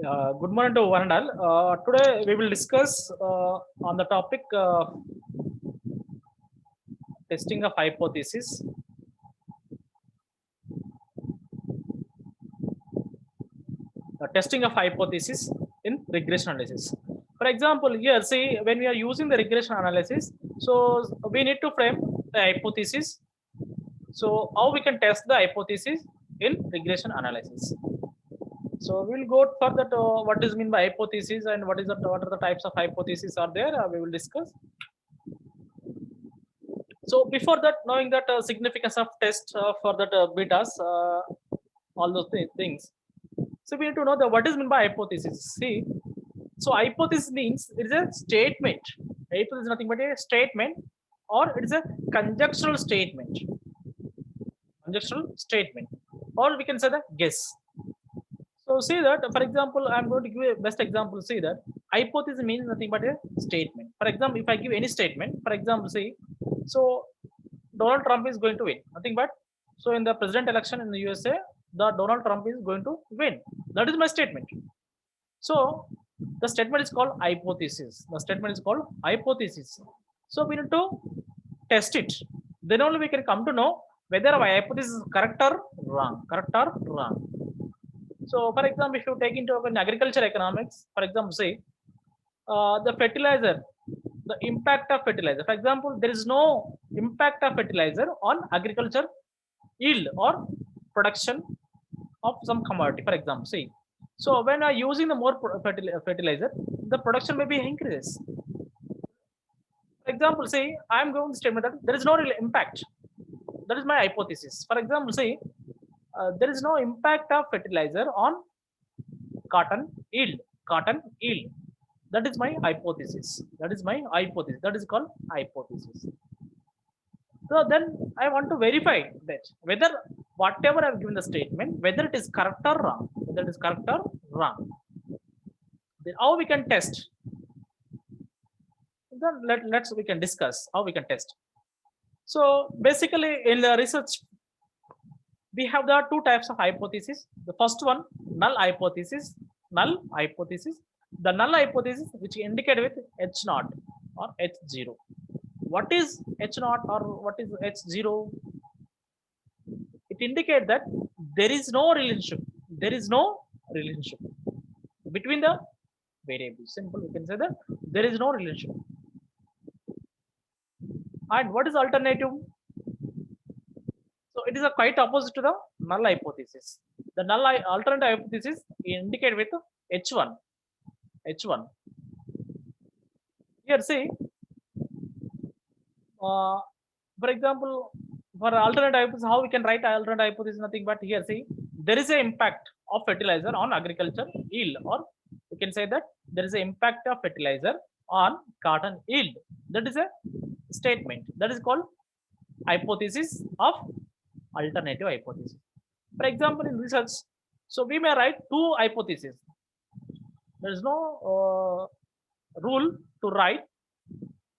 Good morning to one and all. Today we will discuss on the topic testing of hypothesis. Testing of hypothesis in regression analysis. For example, here see when we are using the regression analysis, so we need to frame the hypothesis. So how we can test the hypothesis in regression analysis. So we'll go for that. What is mean by hypothesis and what are the types of hypotheses are there? We will discuss. So before that, knowing that significance of test for that betas, all those things. So we need to know the what is meant by hypothesis. See, so hypothesis means it is a statement. Hypothesis is nothing but a statement, or it is a conjectural statement. Conjectural statement, or we can say the guess. So see that, for example, I'm going to give a best example. See that hypothesis means nothing but a statement. For example, if I give any statement, for example, see, so Donald Trump is going to win. Nothing but, so in the president election in the USA, the Donald Trump is going to win. That is my statement. So the statement is called hypothesis. The statement is called hypothesis. So we need to test it. Then only we can come to know whether our hypothesis is correct or wrong. Correct or wrong. So, for example, if you take into account agriculture economics, for example, say the fertilizer, the impact of fertilizer. For example, there is no impact of fertilizer on agriculture yield or production of some commodity. For example, say, so when I'm using the more fertilizer, the production may be increases. For example, say I'm going to statement that there is no real impact. That is my hypothesis. For example, say there is no impact of fertilizer on cotton yield. Cotton yield. That is my hypothesis. That is my hypothesis. That is called hypothesis. So then I want to verify that whether whatever I've given the statement, whether it is correct or wrong. Whether it is correct or wrong. Then how we can test? Then let's we can discuss how we can test. So basically in the research, we have the two types of hypothesis. The first one, null hypothesis. Null hypothesis. The null hypothesis which indicate with H0 or H0. What is H0 or what is H0? It indicates that there is no relationship. There is no relationship between the variables. Simple, we can say that there is no relationship. And what is alternative? So it is a quite opposite to the null hypothesis. The null alternative hypothesis indicate with H1. H1. Here see, for example, for alternate hypothesis, how we can write alternate hypothesis? Nothing but here see, there is an impact of fertilizer on agriculture yield, or you can say that there is an impact of fertilizer on cotton yield. That is a statement. That is called hypothesis of alternative hypothesis. For example, in research, so we may write two hypotheses. There is no rule to write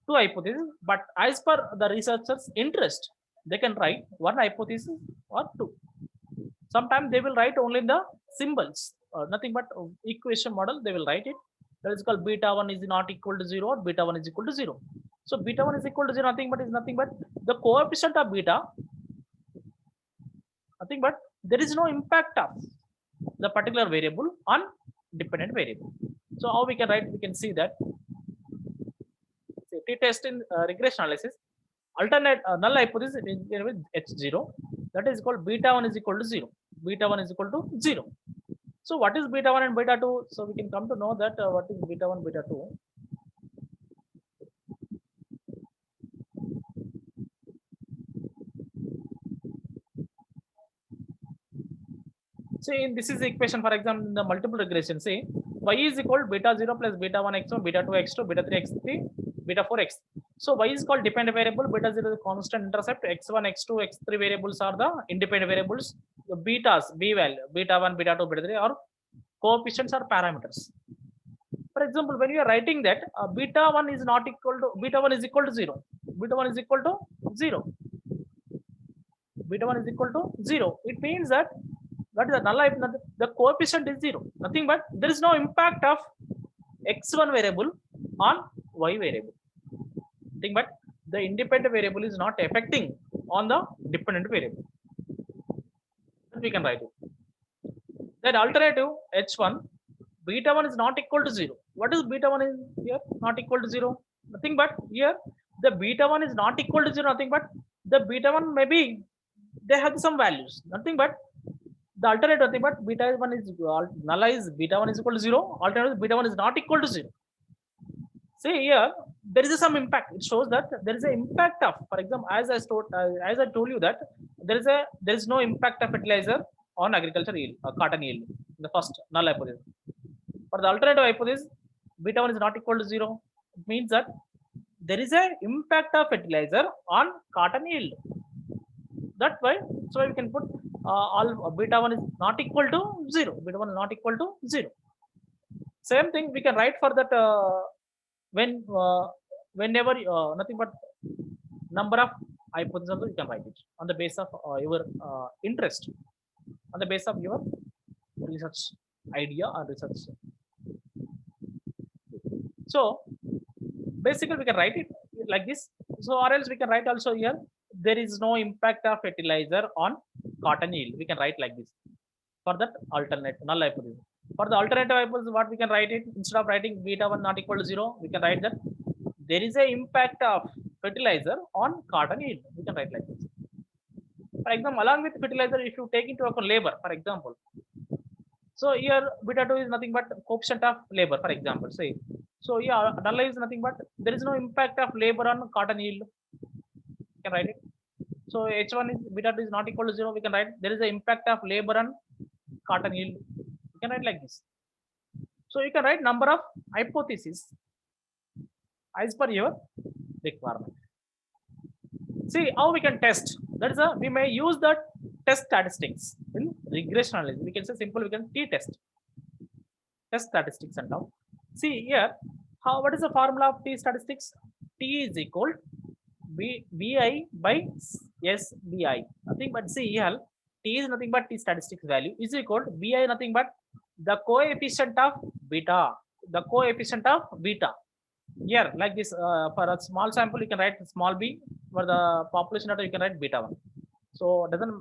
two hypotheses, but as per the researcher's interest, they can write one hypothesis or two. Sometimes they will write only the symbols, nothing but equation model. They will write it. That is called beta 1 is not equal to 0 or beta 1 is equal to 0. So beta 1 is equal to 0, nothing but is nothing but the coefficient of beta. Nothing but there is no impact of the particular variable on dependent variable. So how we can write? We can see that t-test in regression analysis, alternate null hypothesis with H0. That is called beta 1 is equal to 0. Beta 1 is equal to 0. So what is beta 1 and beta 2? So we can come to know that what is beta 1, beta 2. See, this is the equation, for example, in the multiple regression. Say y is equal to beta 0 plus beta 1 x1, beta 2 x2, beta 3 x3, beta 4 x. So y is called dependent variable, beta 0 is constant intercept, x1, x2, x3 variables are the independent variables. The betas, b value, beta 1, beta 2, beta 3 are coefficients or parameters. For example, when you are writing that beta 1 is not equal to, beta 1 is equal to 0. Beta 1 is equal to 0. Beta 1 is equal to 0. It means that What is the null hypothesis? The coefficient is 0. Nothing but there is no impact of x1 variable on y variable. Nothing but the independent variable is not affecting on the dependent variable. We can write it. Then alternative h1 beta 1 is not equal to 0. What is beta 1 is here? Not equal to 0. Nothing but here the beta 1 is not equal to 0. Nothing but the beta 1 maybe they have some values. Nothing but the alternative thing, but beta 1 is null is beta 1 is equal to 0. Alternative beta 1 is not equal to 0. See here, there is some impact. It shows that there is an impact of, for example, as I told you that there is no impact of fertilizer on agriculture yield, cotton yield. The first null hypothesis. For the alternative hypothesis, beta 1 is not equal to 0. It means that there is an impact of fertilizer on cotton yield. That's why, so we can put all beta 1 is not equal to 0. Beta 1 is not equal to 0. Same thing we can write for that whenever nothing but number of hypotheses also you can write it on the basis of your interest, on the basis of your research idea or research. So basically we can write it like this. So or else we can write also here there is no impact of fertilizer on cotton yield. We can write like this for that alternate null hypothesis. For the alternative hypothesis, what we can write it, instead of writing beta 1 not equal to 0, we can write that there is a impact of fertilizer on cotton yield. We can write like this. For example, along with fertilizer, if you take into account labor, for example, so here beta 2 is nothing but coefficient of labor, for example, say. So yeah, null is nothing but there is no impact of labor on cotton yield. We can write it. So h1 is beta 2 is not equal to 0. We can write there is an impact of labor on cotton yield. You can write like this. So you can write number of hypotheses as per your requirement. See how we can test. That is we may use the test statistics in regression analysis. We can say simple. We can t-test test statistics and now. See here what is the formula of t statistics? T is equal bi by sbi. Nothing but see here t is nothing but t statistics value is equal to bi nothing but the coefficient of beta. The coefficient of beta. Here like this for a small sample you can write small b. For the population data you can write beta 1. So doesn't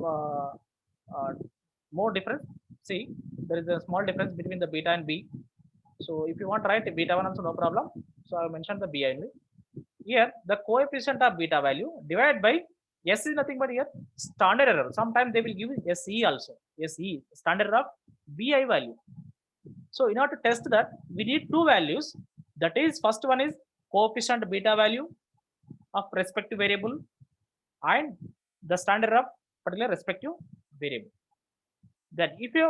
more difference. See there is a small difference between the beta and b. So if you want to write beta 1 also no problem. So I mentioned the b only. Here the coefficient of beta value divided by s is nothing but here standard error. Sometimes they will give se also. Se standard error of bi value. So in order to test that we need two values. That is first one is coefficient beta value of respective variable and the standard of particular respective variable. That if you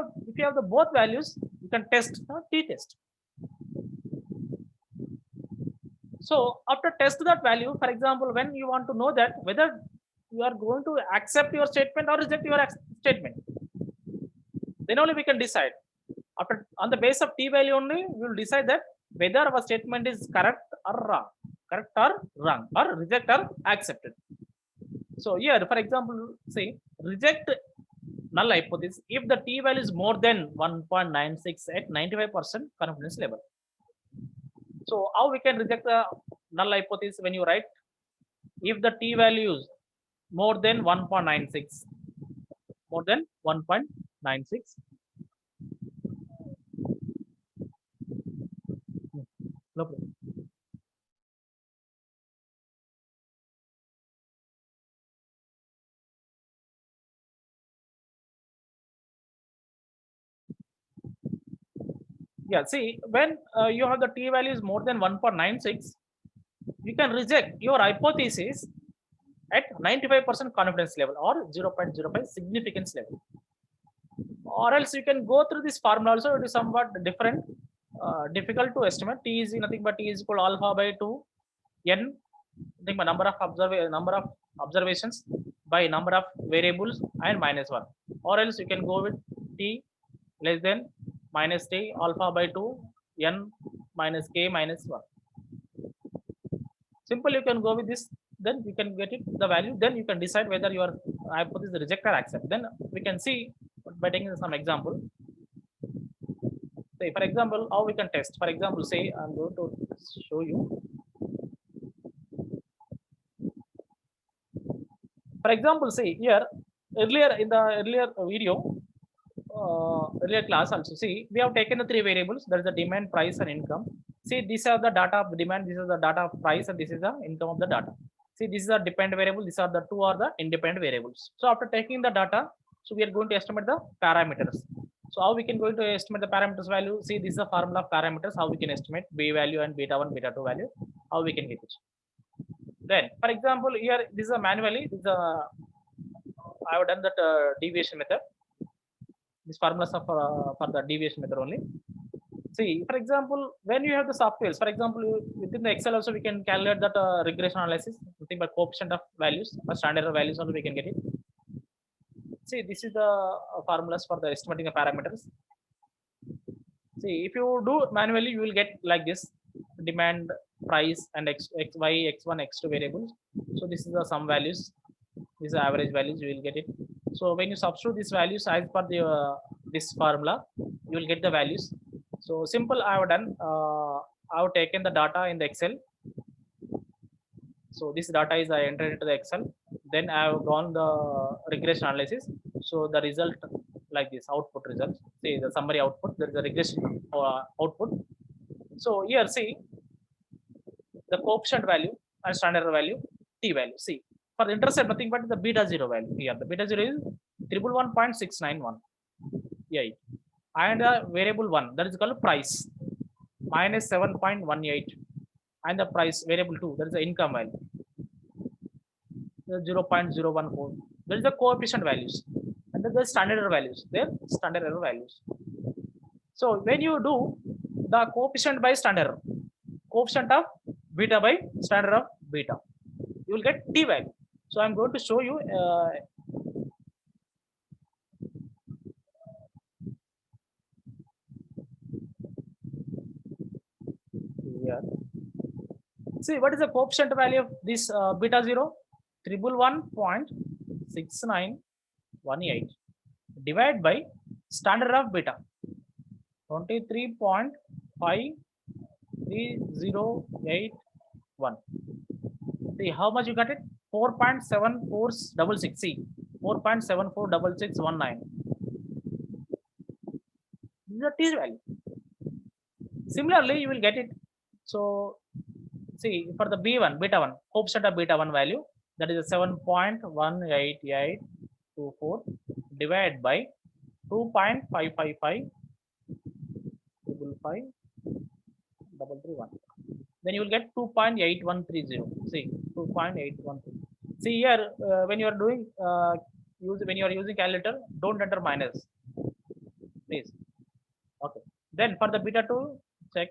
have the both values you can test the t-test. So after test that value, for example, when you want to know that whether you are going to accept your statement or reject your statement, then only we can decide. After on the base of t value only, we will decide that whether our statement is correct or wrong, or reject or accepted. So here, for example, say reject null hypothesis if the t value is more than 1.96 at 95% confidence level. So how we can reject the null hypothesis when you write if the t value is more than 1.96, more than 1.96. No problem. Yeah, see when you have the t value is more than 1.96, you can reject your hypothesis at 95% confidence level or 0.05 significance level. Or else you can go through this formula also. It is somewhat different, difficult to estimate. T is nothing but t is equal to alpha by 2 n, nothing but number of observations by number of variables and minus 1. Or else you can go with t less than minus t alpha by 2 n minus k minus 1. Simple, you can go with this, then you can get it the value, then you can decide whether your hypothesis reject or accept. Then we can see by taking some example. Say, for example, how we can test. For example, say I'm going to show you. For example, say here earlier in the earlier video, earlier class also, see we have taken the three variables. There is the demand, price, and income. See, these are the data of demand, this is the data of price, and this is the income of the data. See, this is a dependent variable. These are the two are the independent variables. So after taking the data, so we are going to estimate the parameters. So how we can going to estimate the parameters value? See, this is the formula of parameters. How we can estimate B value and beta 1, beta 2 value. How we can get it. Then, for example, here this is a manually. This is a I have done that deviation method. This formulas are for the deviation method only. See, for example, when you have the softwares, for example, within the Excel also we can calculate that regression analysis, nothing but coefficient of values or standard values also we can get it. See, this is the formulas for the estimating the parameters. See, if you do manually, you will get like this: demand, price, and x, y, x1, x2 variables. So this is the sum values. These are average values. You will get it. So when you substitute these values as per the this formula, you will get the values. So simple. I have done. I have taken the data in the Excel. So this data is I entered into the Excel. Then I have gone the regression analysis. So the result like this output results. See the summary output. There is a regression output. So here see the coefficient value and standard value t value. See for the intercept nothing but the beta 0 value here. The beta 0 is 111.691. Yeah, and the variable 1 that is called price minus 7.18, and the price variable 2 that is the income value 0.014. There is the coefficient values and the standard error values. There standard error values. So when you do the coefficient by standard error, coefficient of beta by standard of beta, you will get t value. So I'm going to show you here. See what is the coefficient value of this beta 0? 111.6918 divided by standard of beta 23.53081. See how much you got it? 4.7466. See 4.746619. This is the t value. Similarly, you will get it. So see for the B1, beta 1, coefficient of beta 1 value, that is a 7.18824 divided by 2.555 555 then you will get 2.8130. See 2.813. See here when you are doing when you are using calculator, don't enter minus, please. Okay. Then for the beta 2, check.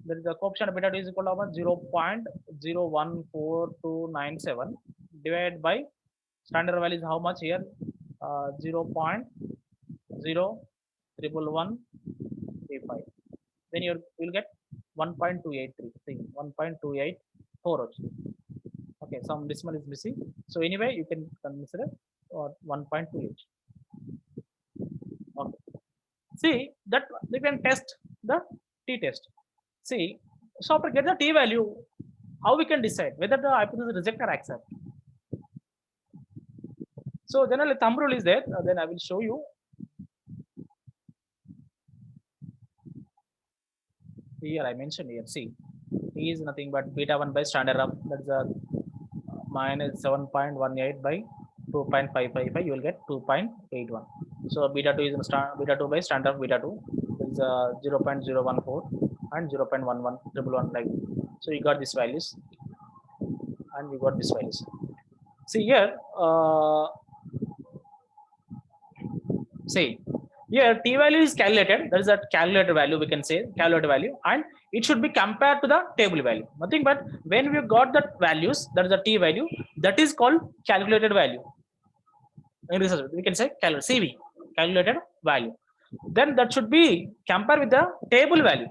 There is a coefficient of beta 2 is equal to 0.014297 divided by standard value is how much here? 0.01135. Then you will get 1.283. See 1.284. Okay, some decimal is missing. So anyway, you can consider 1.28. Okay. See that we can test the t-test. See, so after get the t value, how we can decide whether the hypothesis reject or accept? So generally thumb rule is there. Then I will show you. Here I mentioned here. See, t is nothing but beta 1 by standard of, that is a minus 7.18 by 2.555. You will get 2.81. So beta 2 is beta 2 by standard of beta 2. There is a 0.014 and 0.11 like. So you got these values and you got these values. See here, see here t value is calculated. That is a calculated value, we can say calculated value, and it should be compared to the table value. Nothing but when we got that values, that is the t value, that is called calculated value. In research, we can say CV, calculated value. Then that should be compared with the table value.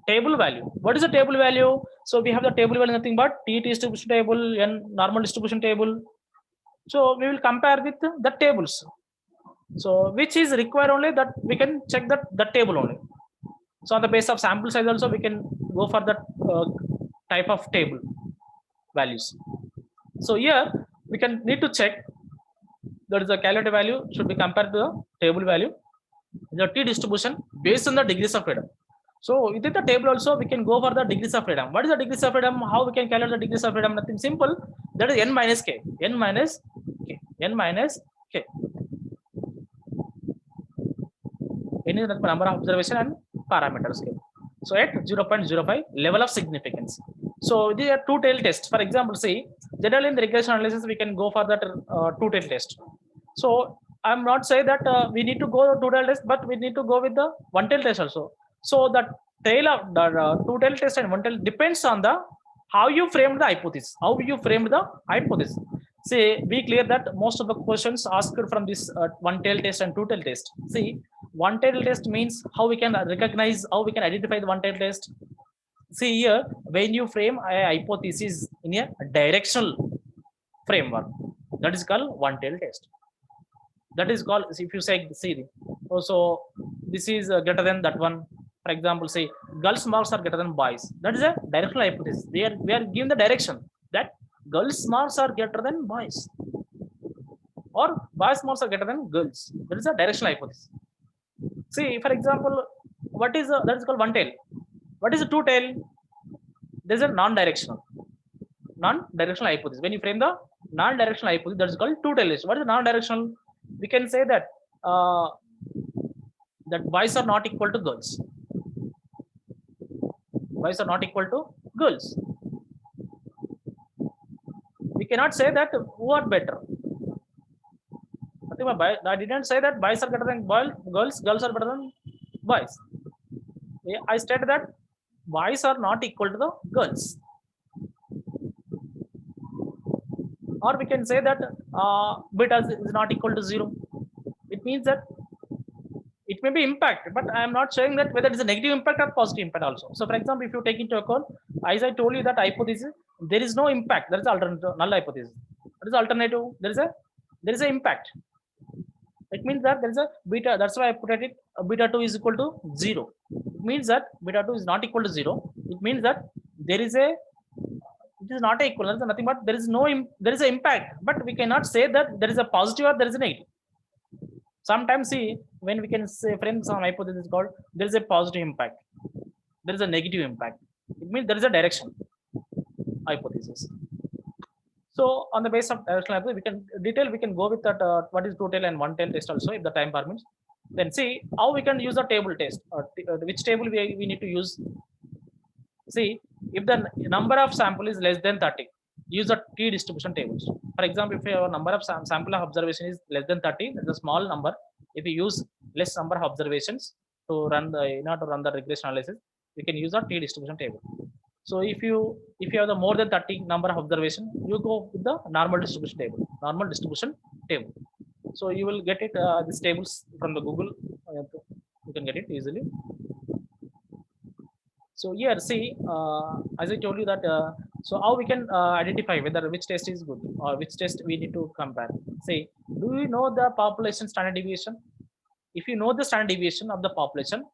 Table value. What is the table value? So we have the table value nothing but t distribution table and normal distribution table. So we will compare with the tables. So which is required only that we can check that table only. So on the base of sample size also we can go for that type of table values. So here we can need to check that is the calculated value should be compared to the table value, the t distribution based on the degrees of freedom. So within the table also we can go for the degrees of freedom. What is the degrees of freedom? How we can calculate the degrees of freedom? Nothing simple. That is n minus k. N minus k. N minus k. N is the number of observation and parameter scale. So at 0.05 level of significance. So these are two-tailed test. For example, see, generally in the regression analysis, we can go for that two-tailed test. So I'm not saying that we need to go two-tailed test, but we need to go with the one-tailed test also. So the tail of the two-tailed test and one-tailed depends on the how you framed the hypothesis. How you framed the hypothesis. See, be clear that most of the questions asked from this one-tailed test and two-tailed test. See, one-tailed test means how we can recognize, how we can identify the one-tailed test. See here, when you frame a hypothesis in a directional framework, that is called one-tailed test. That is called, if you say, see, so this is greater than that one. For example, say girls marks are greater than boys. That is a directional hypothesis. We are given the direction that girls marks are greater than boys, or boys marks are greater than girls. That is a directional hypothesis. See, for example, what is that is called one tail. What is a two tail? There's a non-directional hypothesis. When you frame the non-directional hypothesis, that is called two tail. What is non-directional? We can say that that boys are not equal to girls. Boys are not equal to girls. We cannot say that who are better. I didn't say that boys are better than girls, girls are better than boys. I stated that boys are not equal to the girls. Or we can say that beta is not equal to 0. It means that it may be impact, but I am not saying that whether it is a negative impact or positive impact also. So for example, if you take into account, as I told you that hypothesis, there is no impact. There is alternative null hypothesis. What is alternative? There is a impact. It means that there is a beta. That's why I put it beta 2 is equal to 0. It means that beta 2 is not equal to 0. It means that there is a it is not equal. There is nothing but there is there is an impact. But we cannot say that there is a positive or there is a negative. Sometimes see, when we can say frame some hypothesis called there is a positive impact, there is a negative impact. It means there is a direction hypothesis. So on the basis of directional hypothesis, we can go with that what is two tail and one tail test also if the time permits. Then see how we can use a table test. Which table we need to use. See, if the number of sample is less than 30, use the t distribution tables. For example, if your number of sample of observation is less than 30, that's a small number. If you use less number of observations to run to run the regression analysis, you can use a t distribution table. So if you have the more than 30 number of observation, you go with the normal distribution table. Normal distribution table. So you will get it these tables from the Google. You can get it easily. So here, see, as I told you that, so how we can identify whether which test is good or which test we need to compare. Say, do you know the population standard deviation? If you know the standard deviation of the population,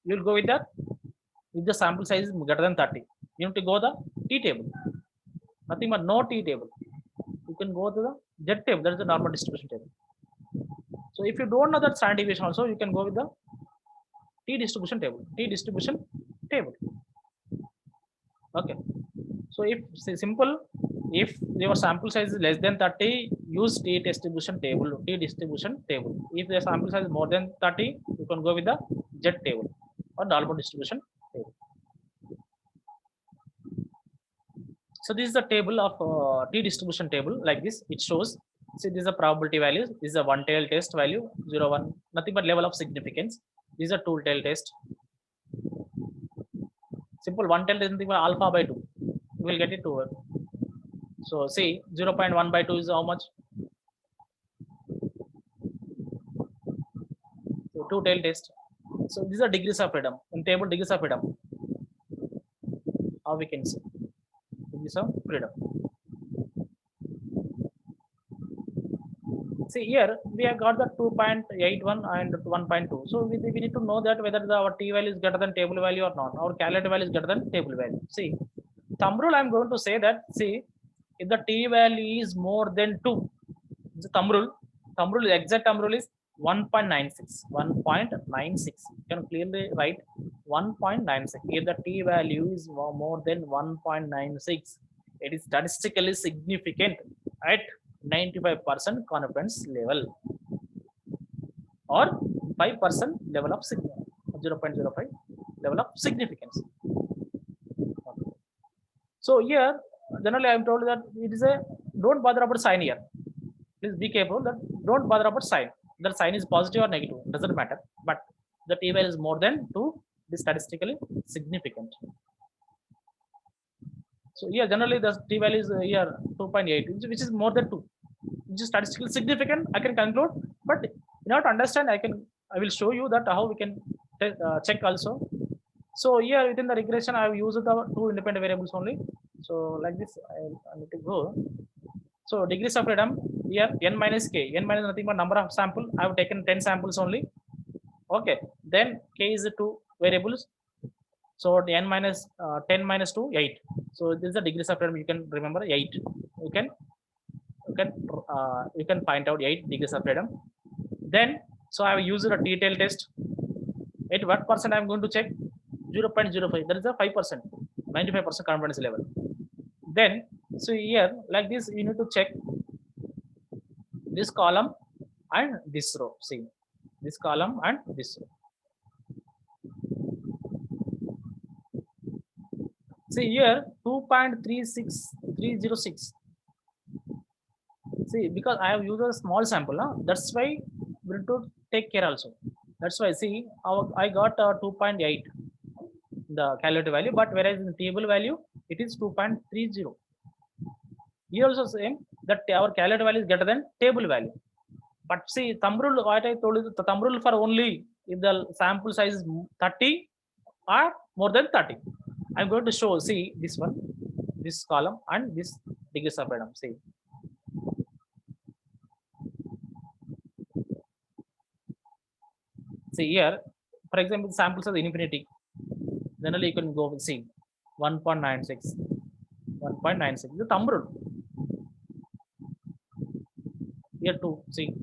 you will go with that. If the sample size is greater than 30, you need to go the T table. Nothing but no T table. You can go to the Z table. That is the normal distribution table. So if you don't know that standard deviation, also you can go with the T distribution table. T distribution table. Okay. So if say simple, if your sample size is less than 30, use T distribution table. T distribution table. If the sample size is more than 30, you can go with the Z table or normal distribution table. So this is the table of T distribution table like this. It shows. See, this is a probability value. This is a one tail test value 0, 1, nothing but level of significance. This is a two tail test. Simple one tail is nothing but alpha by 2. You will get it over. So see 0.1 by 2 is how much? So two tail test. So these are degrees of freedom. In table degrees of freedom. How we can see degrees of freedom. See here we have got the 2.81 and 1.2. So we need to know that whether our t value is greater than table value or not. Our calculated value is greater than table value. See, thumb rule I'm going to say that, see, if the t value is more than 2, the thumb rule, exact thumb rule is 1.96. 1.96. You can clearly write 1.96. If the t value is more than 1.96, it is statistically significant at 95% confidence level or 5% level of 0.05 level of significance. Okay. So here generally I am told that it is a, don't bother about sign here. Please be careful that don't bother about sign. The sign is positive or negative, doesn't matter. But the t value is more than 2, it is statistically significant. So here generally the t value is here 2.8, which is more than 2, which is statistically significant. I can conclude, but in order to understand, I will show you that how we can check also. So here within the regression, I have used the 2 independent variables only. So like this, I need to go. So degrees of freedom here n minus k. N minus nothing but number of sample. I have taken 10 samples only. Okay. Then k is 2 variables. So n minus 10 minus 2, 8. So this is the degrees of freedom. You can remember 8. You can find out 8 degrees of freedom. Then so I have used a detailed test. At what percent I am going to check? 0.05. That is a 5%, 95% confidence level. Then so here like this, you need to check this column and this row. See this column and this row. See here 2.36306. See, because I have used a small sample, that's why we need to take care also. That's why see I got 2.8 the calculated value, but whereas in the table value it is 2.30. Here also same that our calculated value is greater than table value. But see thumb rule, what I told you, the thumb rule for only if the sample size is 30 or more than 30. I'm going to show, see this one, this column and this degrees of freedom. See. See here, for example, samples of infinity. Generally, you can go with see 1.96, 1.96. The thumb rule. Here too, see.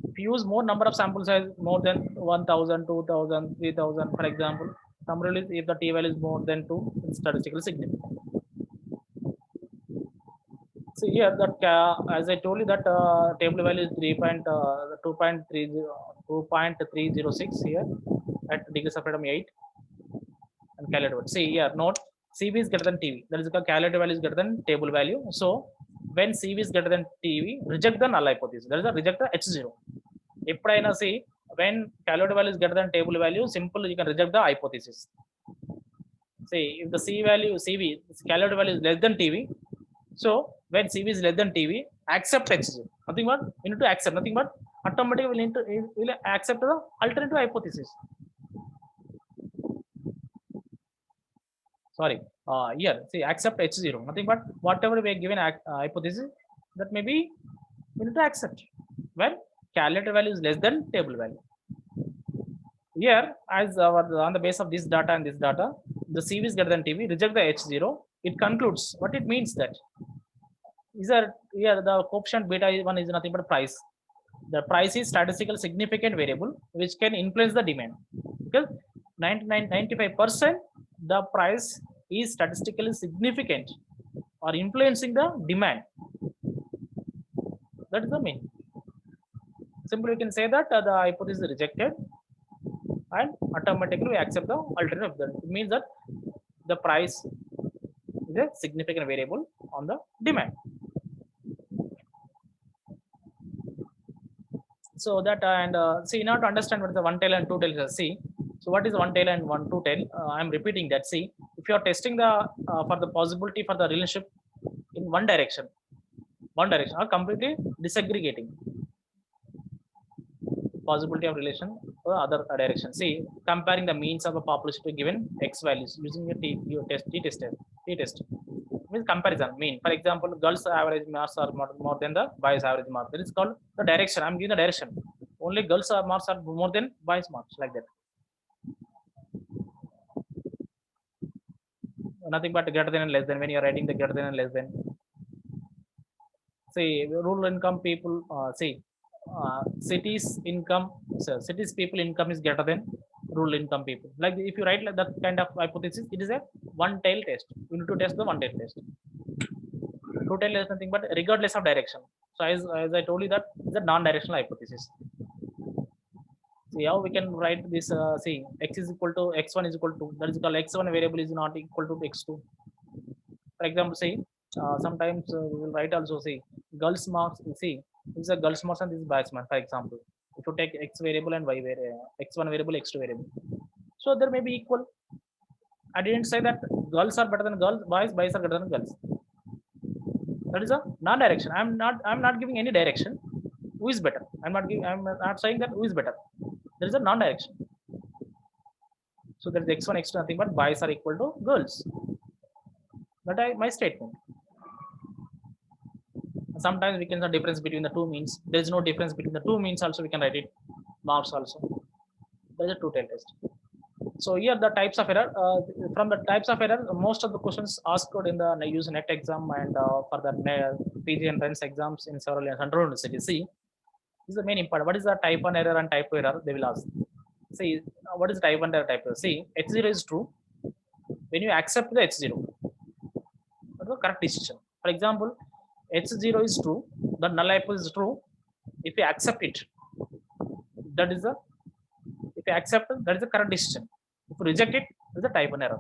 If you use more number of sample size, more than 1,000, 2,000, 3,000, for example, thumb rule is if the t value is more than 2, it's statistically significant. See here that as I told you that table value is 2.306 here at degrees of freedom 8 and calculated. See here note CV is greater than TV. That is because calculated value is greater than table value. So when CV is greater than TV, reject the null hypothesis. That is a reject the H0. If I see when calculated value is greater than table value, simple you can reject the hypothesis. See if the CV calculated value is less than TV. So when CV is less than TV, accept H0. Nothing but we need to accept, nothing but automatically we'll accept the alternative hypothesis. Sorry, here see accept H0. Nothing but whatever we are given hypothesis, that maybe we need to accept when calculated value is less than table value. Here, as on the base of this data and this data, the CV is greater than TV, reject the H0. It concludes what it means that is here the coefficient beta 1 is nothing but price. The price is statistical significant variable which can influence the demand, because 95% the price is statistically significant or influencing the demand. That is the meaning. Simply we can say that the hypothesis is rejected and automatically we accept the alternative. It means that the price is a significant variable on the demand. So that and see, now to understand what is the one tail and two tail, see. So what is one tail and two tail? I am repeating that. See, if you are testing the for the possibility for the relationship in one direction or completely disaggregating possibility of relation to the other direction. See, comparing the means of a population to given x values using your t test. means comparison mean. For example, girls average marks are more than the boys average marks. That is called the direction. I'm giving the direction. Only girls are marks are more than boys marks, like that. Nothing but greater than and less than when you're writing the greater than and less than. See, rural income people, cities income, so cities people income is greater than rural income people. Like if you write like that kind of hypothesis, it is a one tail test. You need to test the one tail test. Two tail is nothing but regardless of direction. So as I told you, that is a non-directional hypothesis. See how we can write this. See, x is equal to x1 is equal to, that is called x1 variable is not equal to x2. For example, see, sometimes we will write also, see, girls marks, see, this is a girls marks and this is boys marks. For example, if you take x variable and y variable, x1 variable, x2 variable, so there may be equal. I didn't say that girls are better than girls, boys are better than girls. That is a non-direction. I'm not giving any direction. Who is better? I'm not saying that who is better. There is a non-direction. So there is x1, x2, nothing but boys are equal to girls. That is my statement. Sometimes we can see difference between the two means. There is no difference between the two means. Also, we can write it marks also. There is a two-tailed test. So here the types of error. From the types of error, most of the questions asked in the use net exam and for the PG entrance exams in several central universities. See, this is the main important. What is the type 1 error and type 2 error? They will ask. See, what is type 1 error, type 2? See, H0 is true when you accept the H0. That's the correct decision. For example, H0 is true, the null hypothesis is true if you accept it. That is the, if you accept it, that is the correct decision. If you reject it, that is a type 1 error.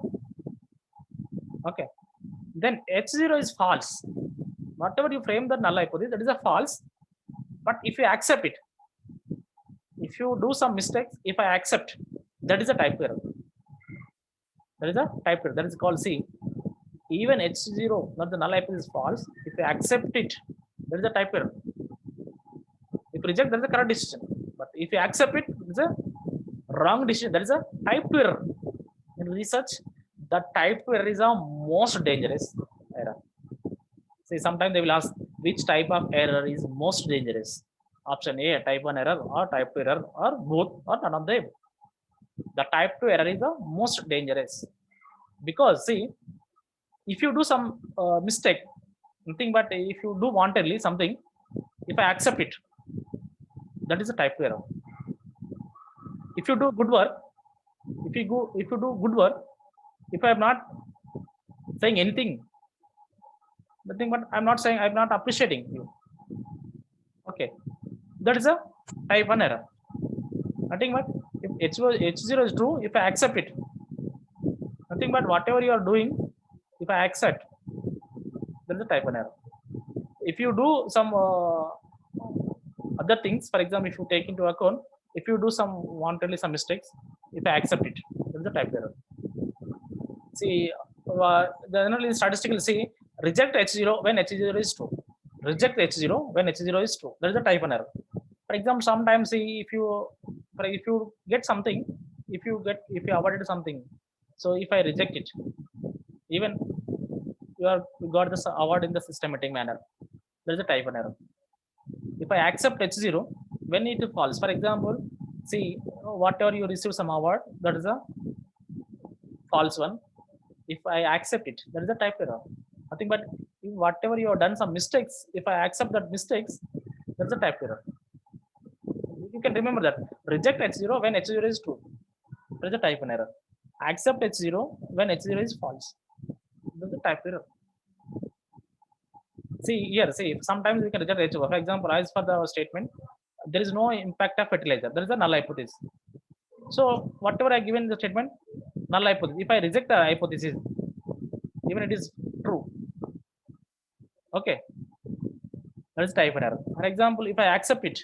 Okay. Then H0 is false. Whatever you frame the null hypothesis, that is a false. But if you accept it, if you do some mistakes, if I accept, that is a type 2 error. That is a type 2 error. That is called, see, even H0, not the null hypothesis is false. If you accept it, that is a type 2 error. If you reject, that is a correct decision. But if you accept it, it is a wrong decision. That is a type 2 error. In research, the type 2 error is a most dangerous error. See, sometimes they will ask which type of error is most dangerous. Option A, type 1 error, or type 2 error, or both, or none of them. The type 2 error is the most dangerous. Because, see, if you do some mistake, nothing but if you do wantedly something, if I accept it, that is a type 2 error. If you do good work, if you do good work, if I am not saying anything, nothing but I'm not saying, I'm not appreciating you. Okay, that is a type 1 error. Nothing but if H0 is true, if I accept it, nothing but whatever you are doing, if I accept, that is a type 1 error. If you do some other things, for example, if you take into account, if you do some wantedly some mistakes, if I accept it, that is a type error. See, generally statistical, see, reject H0 when H0 is true. Reject H0 when H0 is true. That is a type 1 error. For example, sometimes see, if you get something, if you awarded something, so if I reject it, even you got this award in the systematic manner, there is a type 1 error. If I accept H0 when it falls, for example, see, whatever you receive some award, that is a false one. If I accept it, that is a type error. Nothing but whatever you have done some mistakes, if I accept that mistakes, that's a type error. You can remember that. Reject H0 when H0 is true. That is a type 1 error. Accept H0 when H0 is false. That's a type error. See here, see, sometimes we can reject H0. For example, as for the statement, there is no impact of fertilizer. There is a null hypothesis. So whatever I given in the statement, null hypothesis. If I reject the hypothesis, even it is true. Okay, that is type 1 error. For example, if I accept it,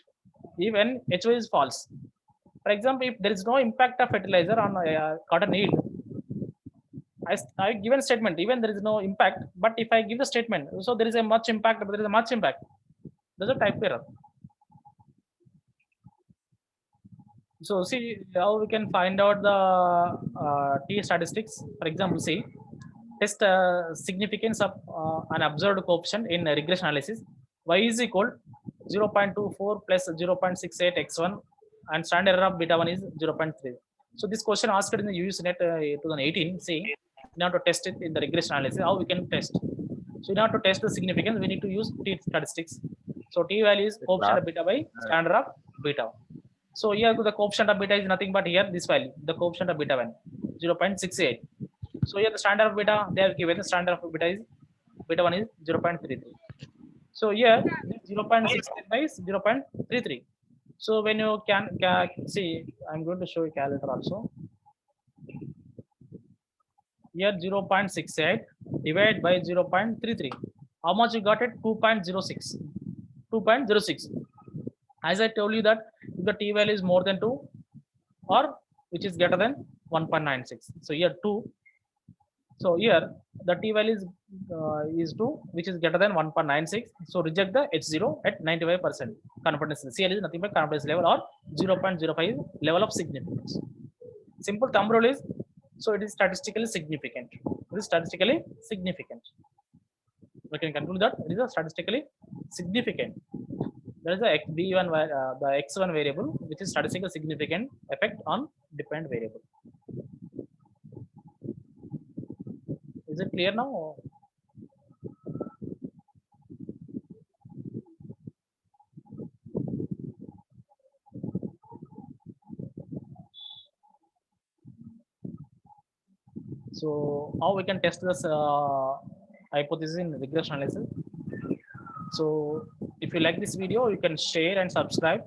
even HO is false. For example, if there is no impact of fertilizer on cotton yield, I given statement, even there is no impact, but if I give the statement, so there is a much impact, but there is a much impact. That's a type error. So see how we can find out the T statistics. For example, see, test significance of an observed coefficient in regression analysis. Y is equal 0.24 plus 0.68 x1 and standard error of beta 1 is 0.3. So this question asked in the UUC net 2018. See, in order to test it in the regression analysis, how we can test. So in order to test the significance, we need to use T statistics. So T value is coefficient of beta by standard of beta. So here the coefficient of beta is nothing but here this value, the coefficient of beta 1, 0.68. So here the standard of beta, they are given the standard of beta is beta 1 is 0.33. So here 0.68 by 0.33. So when you can see, I'm going to show you calculator also. Here 0.68 divided by 0.33. How much you got it? 2.06. 2.06. As I told you that if the t value is more than 2 or which is greater than 1.96. So here 2. So here the t value is 2, which is greater than 1.96. So reject the H0 at 95% confidence. CL is nothing but confidence level or 0.05 level of significance. Simple thumb rule is, so it is statistically significant. It is statistically significant. We can conclude that it is a statistically significant. There is a B1 the x1 variable, which is statistically significant effect on dependent variable. Is it clear now? So how we can test this hypothesis in regression analysis? So if you like this video, you can share and subscribe.